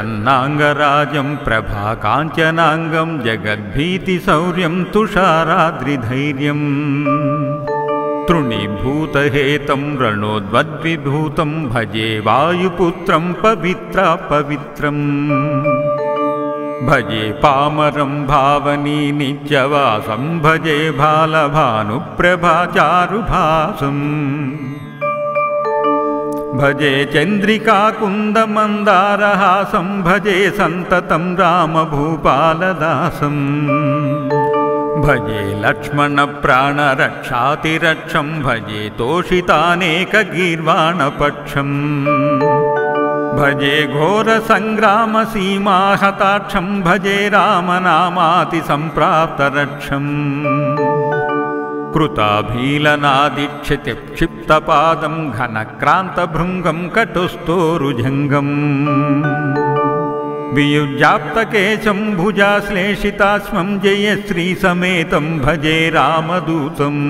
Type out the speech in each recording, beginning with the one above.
प्रसन्नाङ्गराजं प्रभाकाञ्चनाङ्गं जगद्भीतिशौर्यं तुषाराद्रिधैर्यम् तृणीभूतहेतं रणोद्वद्विभूतं भजे वायुपुत्रं पवित्रम् भजे पामरं भावनी नित्यवासं भजे भालभानुप्रभाचारुभासम् भजे चन्द्रिकाकुन्दमन्दारहासं भजे सन्ततं रामभूपालदासम् भजे लक्ष्मणप्राणरक्षातिरक्षं भजे तोषितानेकगीर्वाणपक्षम् भजे घोरसङ्ग्रामसीमाहताक्षं भजे रामनामातिसम्प्राप्तरक्षम् कृताभीलनादिक्षिप्तपादं घनक्रान्तभृङ्गं कटुस्तोरुजङ्गम् वियुज्याप्तकेशं भुजाश्लेषिताश्मं जयश्रीसमेतं भजे रामदूतम्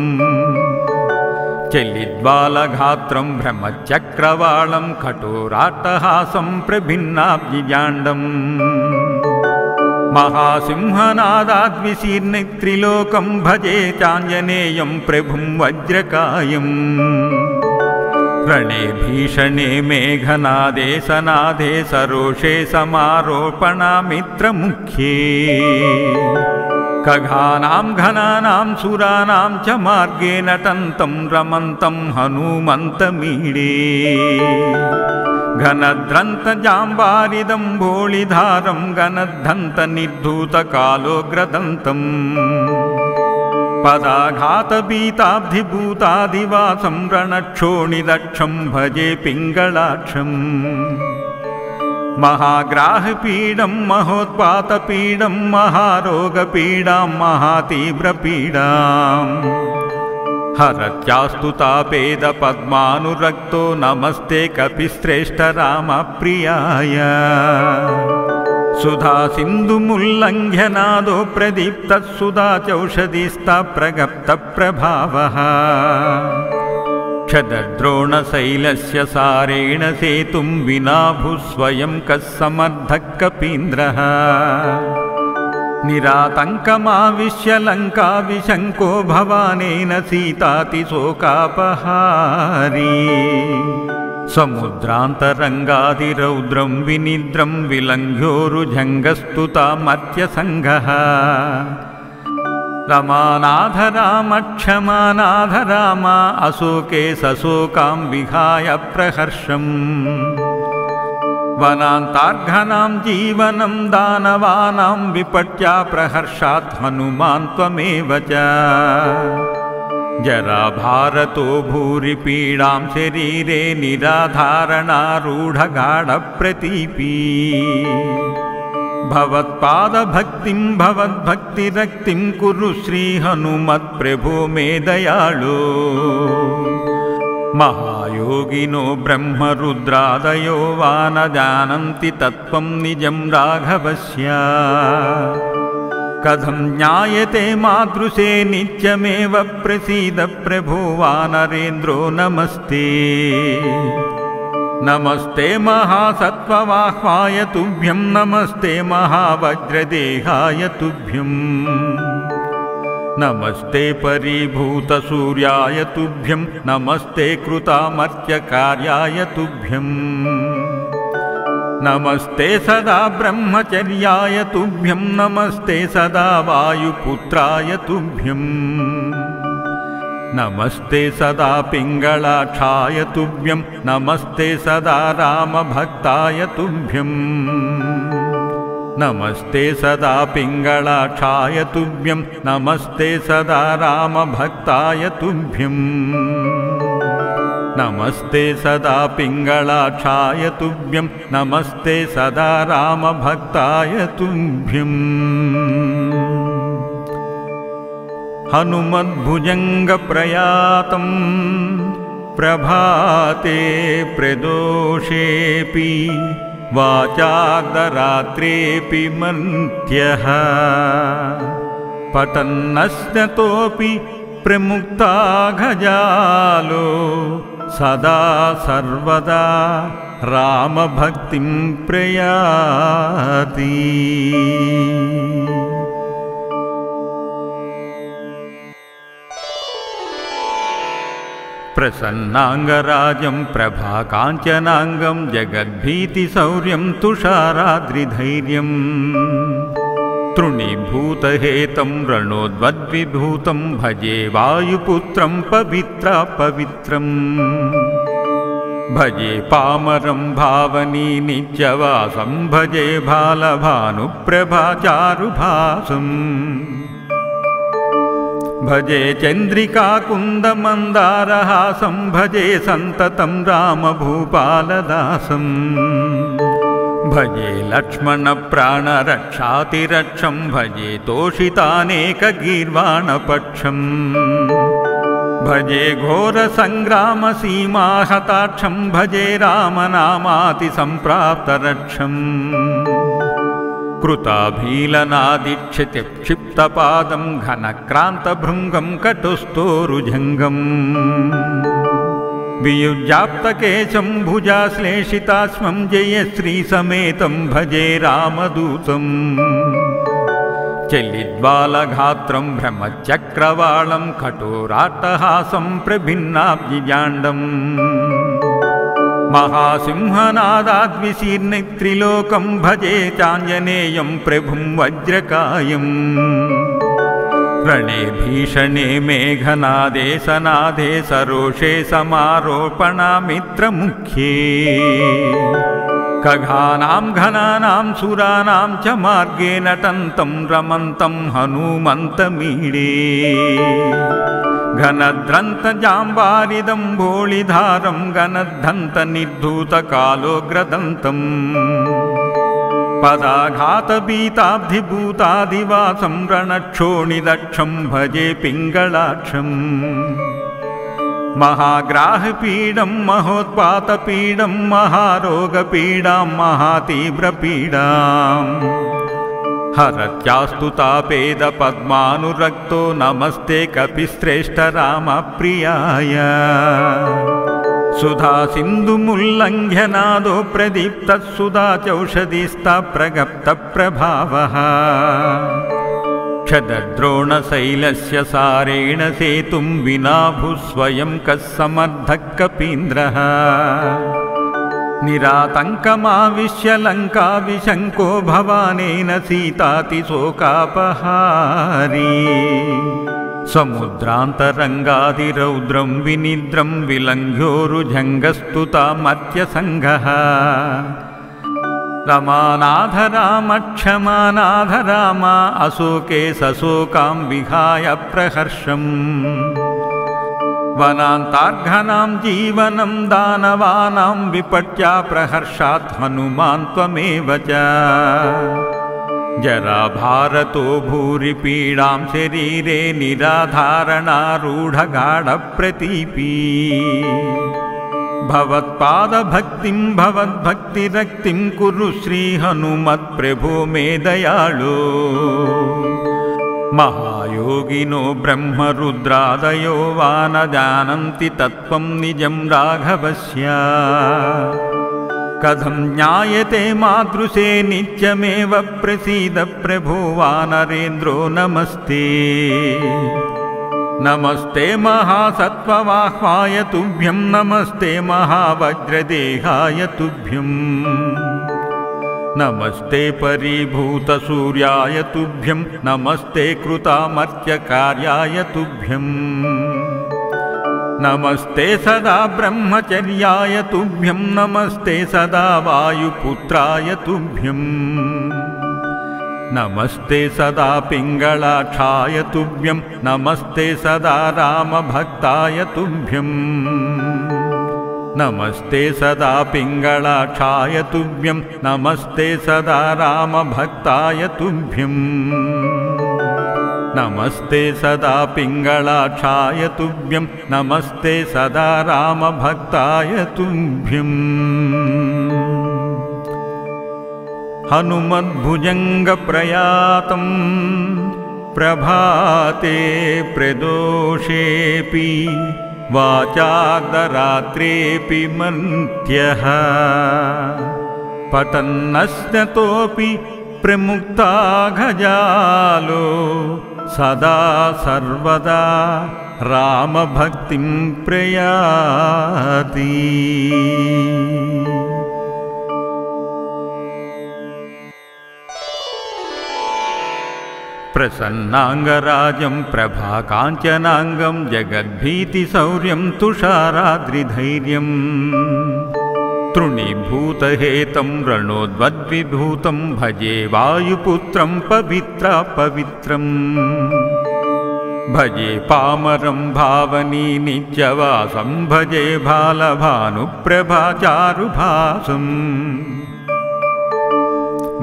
चलिद्बालगात्रं भ्रमचक्रवालं कठोराट्टहासं प्रभिन्नाब्जिजाण्डम् महासिंहनादाद्विशीर्णत्रिलोकं भजे चाञ्जनेयं प्रभुं वज्रकायम् रणे भीषणे मेघनादे सनादे सरोषे समारोपणामित्रमुख्ये खगानां घनानां सुराणां च मार्गे नटन्तं रमन्तं हनुमन्तमीडे घनद्रन्तजाम्बारिदम्भोळिधारं घनद्धन्तनिर्धूतकालोग्रदन्तम् पदाघातभीताब्धिभूतादिवासं रणक्षोणिदक्षं भजे पिङ्गलाक्षम् महाग्राहपीडं महोत्पातपीडं महारोगपीडां महातीव्रपीडाम् हरत्यास्तु तापेदपद्मानुरक्तो नमस्ते कपिश्रेष्ठ रामप्रियाय सुधा सिन्धुमुल्लङ्घ्यनादो प्रदीप्तः सुधा चौषधिस्ता प्रगप्तप्रभावः क्षदद्रोणशैलस्य सारेण सेतुं विना भूस्वयं कः समर्थः कपीन्द्रः निरातङ्कमाविश्य लङ्काविशङ्को भवानेन सीतातिशोकापहारी समुद्रान्तरङ्गादिरौद्रं विनिद्रं विलङ्घ्योरुजङ्गस्तुतामर्त्यसङ्घः रमानाथ राम क्षमानाथ राम अशोके सशोकां विहाय प्रहर्षम् वनान्तार्घनां जीवनं दानवानां विपट्या प्रहर्षात् हनुमान् त्वमेव च जराभारतो भूरि पीडां शरीरे निराधारणारूढगाढप्रतीपी भवत्पादभक्तिं भवद्भक्तिरक्तिं कुरु श्रीहनुमत्प्रभो मे दयाळो महायोगिनो ब्रह्मरुद्रादयो वा न जानन्ति तत्त्वं निजं राघवस्य कथं ज्ञायते मादृशे नित्यमेव प्रसीद प्रभो वानरेन्द्रो नमस्ते नमस्ते महासत्त्ववाह्वाय तुभ्यं नमस्ते महावज्रदेहाय तुभ्यम् नमस्ते परिभूतसूर्याय तुभ्यं नमस्ते कृतामर्त्यकार्याय तुभ्यम् नमस्ते सदा ब्रह्मचर्याय तुभ्यं नमस्ते सदा वायुपुत्राय तुभ्यम् नमस्ते सदा पिङ्गलाक्षाय तुभ्यं नमस्ते सदा रामभक्ताय तुभ्यम् नमस्ते सदा पिङ्गलाक्षाय तुभ्यं नमस्ते सदा रामभक्ताय तुभ्यम् नमस्ते सदा पिङ्गलाक्षाय तुभ्यं नमस्ते सदा रामभक्ताय तुभ्यम् हनुमद्भुजङ्गप्रयातं प्रभाते प्रदोषेऽपि वाचार्धरात्रेऽपि मन्त्यः पठन्नश्नतोऽपि प्रमुक्ताघजालो सदा सर्वदा रामभक्तिं प्रयाति। प्रसन्नांगराजं प्रभाकाञ्चनांगं जगद्भीतिशौर्यं तुषाराद्रिधैर्यं तृणीभूतहेतं रणोद्वद्विभूतं भजे वायुपुत्रं पवित्रं भजे पामरं भावनी नित्यवासं भजे भालभानुप्रभाचारुभासम् भजे चन्द्रिकाकुन्दमन्दारहासं भजे सन्ततं रामभूपालदासं भजे लक्ष्मणप्राणरक्षातिरक्षं भजे तोषितानेकगीर्वाणपक्षं भजे घोरसङ्ग्रामसीमाहताक्षं भजे रामनामातिसम्प्राप्तरक्षम् कृताभीलनादिक्षिप्तपादं घनक्रान्तभृङ्गं कटुस्तोरुजङ्गम् वियुज्याप्तकेशं भुजाश्लेषिताश्वं जयश्रीसमेतं भजे रामदूतं चलिद्बालगात्रं भ्रमचक्रवालं कठोराट्टहासं प्रभिन्नाब्जिजाण्डम् महासिंहनादाद्विशीर्णत्रिलोकं भजे चाञ्जनेयं प्रभुं वज्रकायम् रणे भीषणे मेघनादे सनादे सरोषे समारोपणामित्रमुख्ये खगानां घनानां सुराणां च मार्गे नटन्तं रमन्तं हनुमन्तमीडे घनद्रन्तजाम्बारिदम्भोळिधारं घनद्धन्तनिर्धूतकालोग्रदन्तं पदाघातभीताब्धिभूतादिवासं रणक्षोणिदक्षं भजे पिङ्गलाक्षं महाग्राहपीडं महोत्पातपीडं महारोगपीडां महातीव्रपीडाम् हरत्यास्तु तापेदपद्मानुरक्तो नमस्ते कपिश्रेष्ठ रामप्रियाय सुधा सिन्धुमुल्लङ्घ्यनादो प्रदीप्तः सुधा चौषधिस्ता प्रगप्तप्रभावः क्षदद्रोणशैलस्य सारेण सेतुं विना भूस्वयं कः समर्थः कपीन्द्रः निरातङ्कमाविश्य लङ्काविशङ्को भवानेन सीतातिशोकापहारी समुद्रान्तरङ्गादिरौद्रं विनिद्रं विलङ्घ्योरुजङ्गस्तुतामत्यसङ्घः रमानाथ राम क्षमानाथ राम अशोके सशोकां विहाय प्रहर्षम् वनान्तार्घनां जीवनं दानवानां विपट्या प्रहर्षात् हनुमान् त्वमेव च जराभारतो भूरि पीडां शरीरे निराधारणारूढगाढप्रतीपी भवत्पादभक्तिं भवद्भक्तिरक्तिं कुरु श्रीहनुमत्प्रभो मे दयाळो महायोगिनो ब्रह्मरुद्रादयो वा न जानन्ति तत्त्वं निजं राघवस्य कथं ज्ञायते मादृशे नित्यमेव प्रसीद प्रभो वानरेन्द्रो नमस्ते नमस्ते महासत्त्ववाह्वाय तुभ्यं नमस्ते महावज्रदेहाय तुभ्यम् नमस्ते परिभूतसूर्याय तुभ्यं नमस्ते कृतामर्त्यकार्याय तुभ्यं नमस्ते सदा ब्रह्मचर्याय तुभ्यं नमस्ते सदा वायुपुत्राय तुभ्यं नमस्ते सदा पिङ्गलाक्षाय तुभ्यं नमस्ते सदा रामभक्ताय तुभ्यं नमस्ते सदा पिङ्गलाक्षाय तुभ्यं नमस्ते सदा रामभक्ताय तुभ्यं नमस्ते सदा पिङ्गलाक्षाय तुभ्यं नमस्ते सदा रामभक्ताय तुभ्यम् हनुमद्भुजङ्गप्रयातं प्रभाते प्रदोषेऽपि वाचार्धरात्रेऽपि मन्त्यः पठन्नश्नतोऽपि प्रमुक्ताघजालो सदा सर्वदा रामभक्तिं प्रयाति। प्रसन्नांगराजं प्रभाकाञ्चनांगं जगद्भीतिशौर्यं तुषाराद्रिधैर्यं तृणीभूतहेतं रणोद्वद्विभूतं भजे वायुपुत्रं पवित्रं भजे पामरं भावनी नित्यवासं भजे भालभानुप्रभाचारुभासम्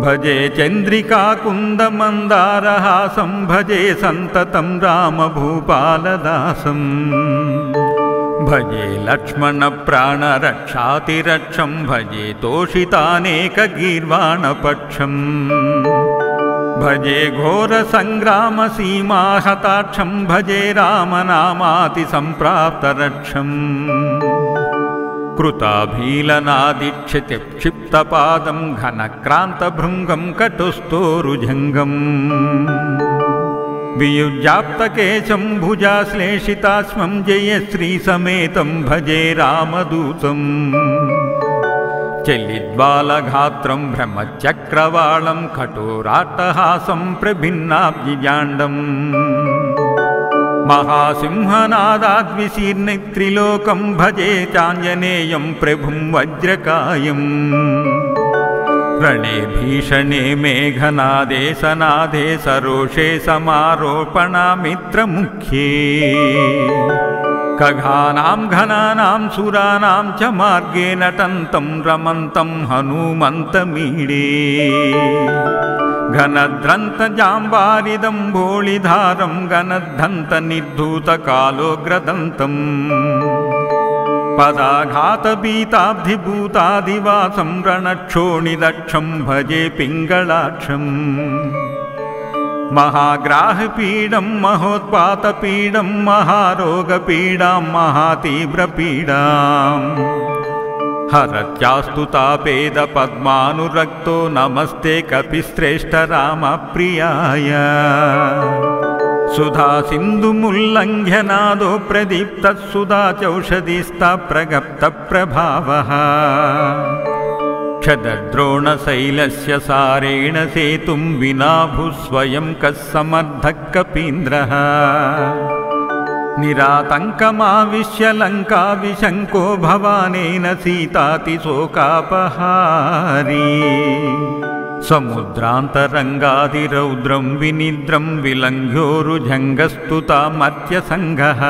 भजे चन्द्रिकाकुन्दमन्दारहासं भजे सन्ततं रामभूपालदासं भजे लक्ष्मणप्राणरक्षातिरक्षं भजे तोषितानेकगीर्वाणपक्षं भजे घोरसङ्ग्रामसीमाहताक्षं भजे रामनामातिसम्प्राप्तरक्षम् कृताभीलनादिक्षिप्तपादं घनक्रान्तभृङ्गं कटुस्तोरुजङ्गम् वियुज्याप्तकेशं भुजाश्लेषिताश्मं जयश्रीसमेतं भजे रामदूतम् चलिद्बालगात्रं भ्रमचक्रवालं कठोराट्टहासं प्रभिन्नाब्जिजाण्डम् महासिंहनादाद्विशीर्णत्रिलोकं भजे चाञ्जनेयं प्रभुं वज्रकायम् रणे भीषणे मेघनादे सनादे सरोषे समारोपणामित्रमुख्ये खगानां घनानां सुराणां च मार्गे नटन्तं रमन्तं हनुमन्तमीडे घनद्रन्तजाम्बारिदम्भोळिधारं घनद्धन्तनिर्धूतकालोग्रदन्तम् पदाघातभीताब्धिभूतादिवासं रणक्षोणिदक्षं भजे पिङ्गलाक्षम् महाग्राहपीडं महोत्पातपीडं महारोगपीडां महातीव्रपीडाम् हरत्यास्तु तापेदपद्मानुरक्तो नमस्ते कपिश्रेष्ठ रामप्रियाय सुधा सिन्धुमुल्लङ्घ्यनादो प्रदीप्तः सुधा चौषधिस्ता प्रगप्तप्रभावः क्षदद्रोणशैलस्य सारेण सेतुं विना भूस्वयं कः समर्थः कपीन्द्रः निरातङ्कमाविश्य लङ्काविशङ्को भवानेन सीतातिशोकापहारी समुद्रान्तरङ्गादिरौद्रं विनिद्रं विलङ्घ्योरुजङ्गस्तुतामर्त्यसङ्घः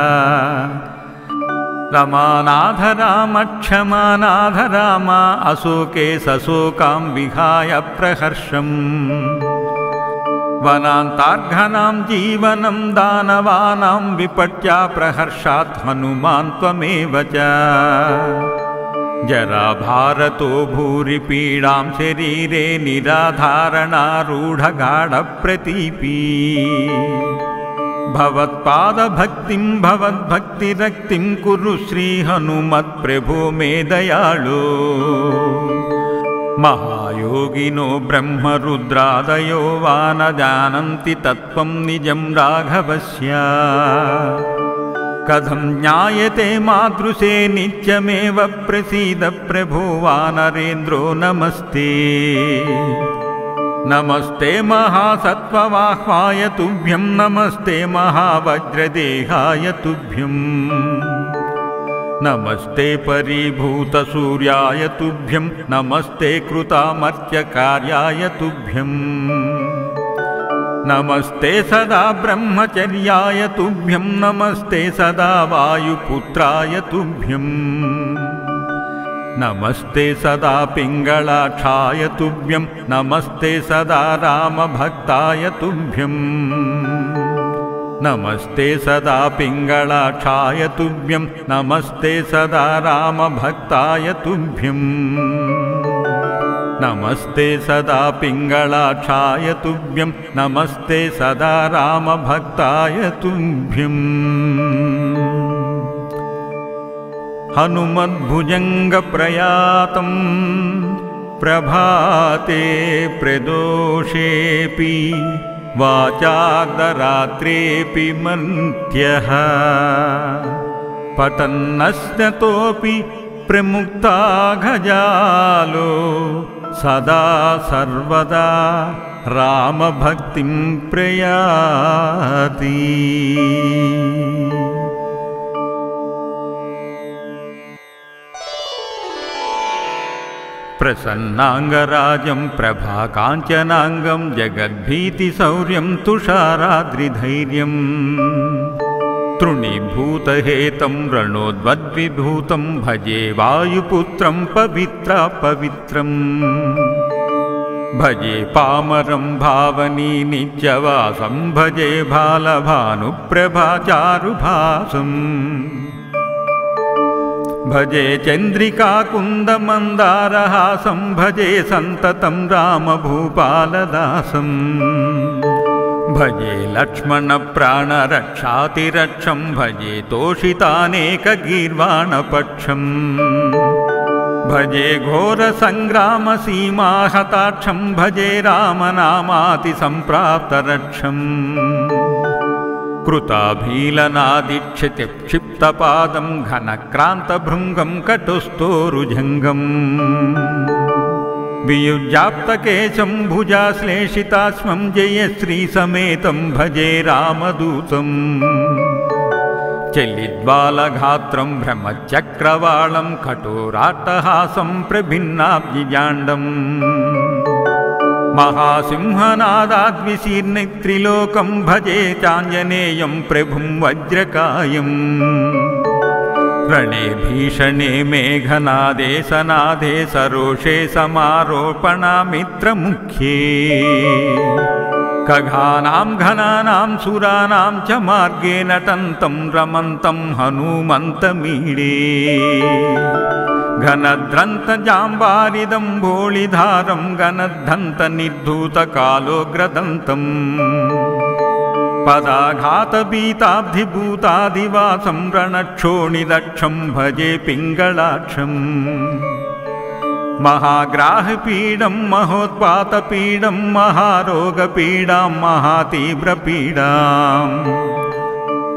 रमानाथ राम क्षमानाथ राम अशोके सशोकां विहाय प्रहर्षम् वनान्तार्घनां जीवनं दानवानां विपट्या प्रहर्षात् हनुमान् त्वमेव च जराभारतो भूरि पीडां शरीरे निराधारणारूढगाढप्रतीपी भवत्पादभक्तिं भवद्भक्तिरक्तिं कुरु श्रीहनुमत्प्रभो मे दयाळो महायोगिनो ब्रह्मरुद्रादयो वा न जानन्ति तत्त्वं निजं राघवस्य कथं ज्ञायते मादृशे नित्यमेव प्रसीद प्रभो वानरेन्द्रो नमस्ते नमस्ते महासत्त्ववाह्वाय तुभ्यं नमस्ते महावज्रदेहाय तुभ्यं नमस्ते परिभूतसूर्याय तुभ्यं नमस्ते कृतामर्त्यकार्याय तुभ्यं नमस्ते सदा ब्रह्मचर्याय तुभ्यं नमस्ते सदा वायुपुत्राय तुभ्यं नमस्ते सदा पिङ्गलाक्षाय तुभ्यं नमस्ते सदा रामभक्ताय तुभ्यं नमस्ते सदा पिङ्गलाक्षाय तुभ्यं नमस्ते सदा रामभक्ताय तुभ्यं नमस्ते सदा पिङ्गलाक्षाय तुभ्यं नमस्ते सदा रामभक्ताय तुभ्यम् हनुमद्भुजङ्गप्रयातं प्रभाते प्रदोषेऽपि वाचार्धरात्रेऽपि मन्त्यः पठन्नश्नतोऽपि प्रमुक्ताघजालो सदा सर्वदा रामभक्तिं प्रयाति। प्रसन्नाङ्गराजं प्रभाकाञ्चनाङ्गं जगद्भीतिशौर्यं तुषाराद्रिधैर्यं तृणीभूतहेतं रणोद्वद्विभूतं भजे वायुपुत्रं पवित्रं भजे पामरं भावनी नित्यवासं भजे भालभानुप्रभाचारुभासम् भजे चन्द्रिकाकुन्दमन्दारहासं भजे सन्ततं रामभूपालदासं भजे लक्ष्मणप्राणरक्षातिरक्षं भजे तोषितानेकगीर्वाणपक्षं भजे घोरसङ्ग्रामसीमाहताक्षं भजे रामनामातिसम्प्राप्तरक्षम् कृताभीलनादिक्षिप्तपादं घनक्रान्तभृङ्गं कटुस्तोरुजङ्गम् वियुज्याप्तकेशं भुजाश्लेषिताश्मं जयश्रीसमेतं भजे रामदूतम् चलिद्बालगात्रं भ्रमचक्रवालं कठोराट्टहासं प्रभिन्नाब्जिजाण्डम् महासिंहनादाद्विशीर्णत्रिलोकं भजे चाञ्जनेयं प्रभुं वज्रकायम् रणे भीषणे मेघनादे सनादे सरोषे समारोपणामित्रमुख्ये खगानां घनानां सुराणां च मार्गे नटन्तं रमन्तं हनुमन्तमीडे घनद्रन्तजाम्बारिदम्भोळिधारं घनद्धन्तनिर्धूतकालोग्रदन्तम् पदाघातभीताब्धिभूतादिवासं रणक्षोणिदक्षं भजे पिङ्गलाक्षम् महाग्राहपीडं महोत्पातपीडं महारोगपीडां महातीव्रपीडाम्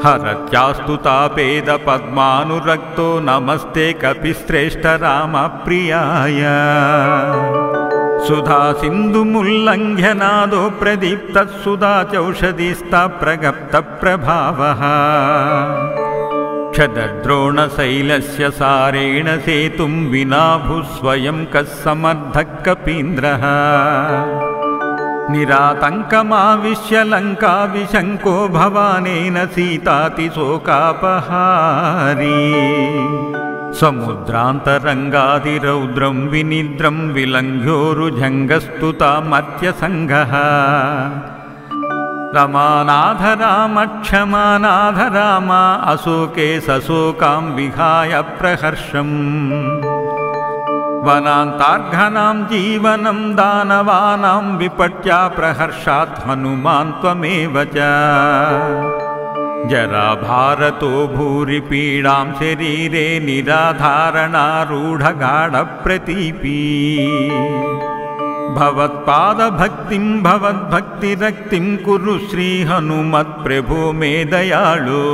हरत्यास्तु तापेदपद्मानुरक्तो नमस्ते कपिश्रेष्ठ रामप्रियाय सुधा सिन्धुमुल्लङ्घ्यनादो प्रदीप्तः सुधा चौषधिस्ता प्रगप्तप्रभावः क्षदद्रोणशैलस्य सारेण सेतुं विना भूस्वयं कः समर्थः कपीन्द्रः निरातङ्कमाविश्य लङ्काविशङ्को भवानेन सीतातिशोकापहारी समुद्रान्तरङ्गादिरौद्रं विनिद्रं विलङ्घ्योरुजङ्गस्तुतामर्त्यसङ्घः रमानाथ रामक्षमानाथ राम अशोके सशोकां विहाय प्रहर्षम् वनान्तार्घनां जीवनं दानवानां विपट्या प्रहर्षात् हनुमान् त्वमेव च जराभारतो भूरिपीडां शरीरे निराधारणारूढगाढप्रतीपी भवत्पादभक्तिं भवद्भक्तिरक्तिं कुरु श्रीहनुमत्प्रभो मे दयाळो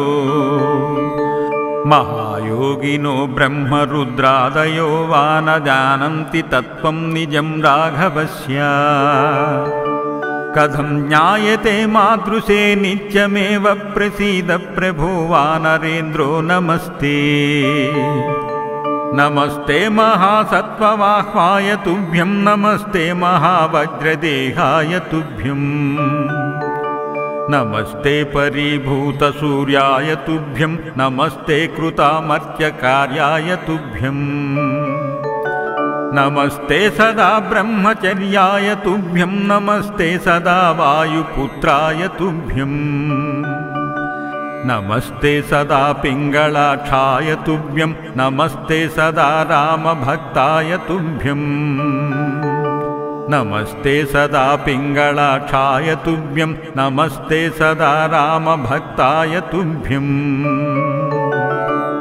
महायोगिनो ब्रह्मरुद्रादयो वा न जानन्ति तत्त्वं निजं राघवस्य कथं ज्ञायते मादृशे नित्यमेव प्रसीद प्रभो वानरेन्द्रो नमस्ते नमस्ते महासत्त्ववाह्वाय तुभ्यं नमस्ते महावज्रदेहाय तुभ्यं नमस्ते परिभूतसूर्याय तुभ्यं नमस्ते कृतामर्त्यकार्याय तुभ्यं नमस्ते सदा ब्रह्मचर्याय तुभ्यं नमस्ते सदा वायुपुत्राय तुभ्यं नमस्ते सदा पिङ्गलाक्षाय तुभ्यं नमस्ते सदा रामभक्ताय तुभ्यं नमस्ते सदा पिङ्गलाक्षाय तुभ्यं नमस्ते सदा रामभक्ताय तुभ्यं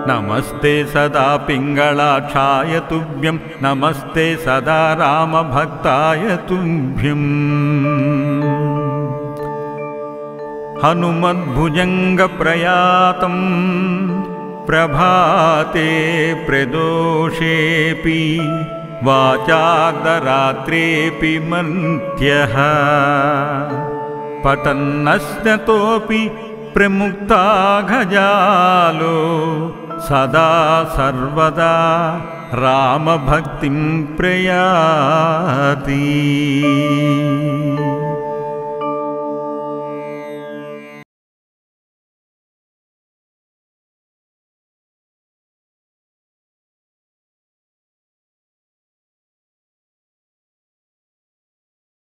नमस्ते सदा पिङ्गलाक्षाय तुभ्यं नमस्ते सदा रामभक्ताय तुभ्यम् हनुमद्भुजङ्गप्रयातं प्रभाते प्रदोषेऽपि वाचार्धरात्रेऽपि मन्त्यः पतन्नश्नतोऽपि प्रमुक्ताघजालो सदा सर्वदा रामभक्तिं प्रयाति।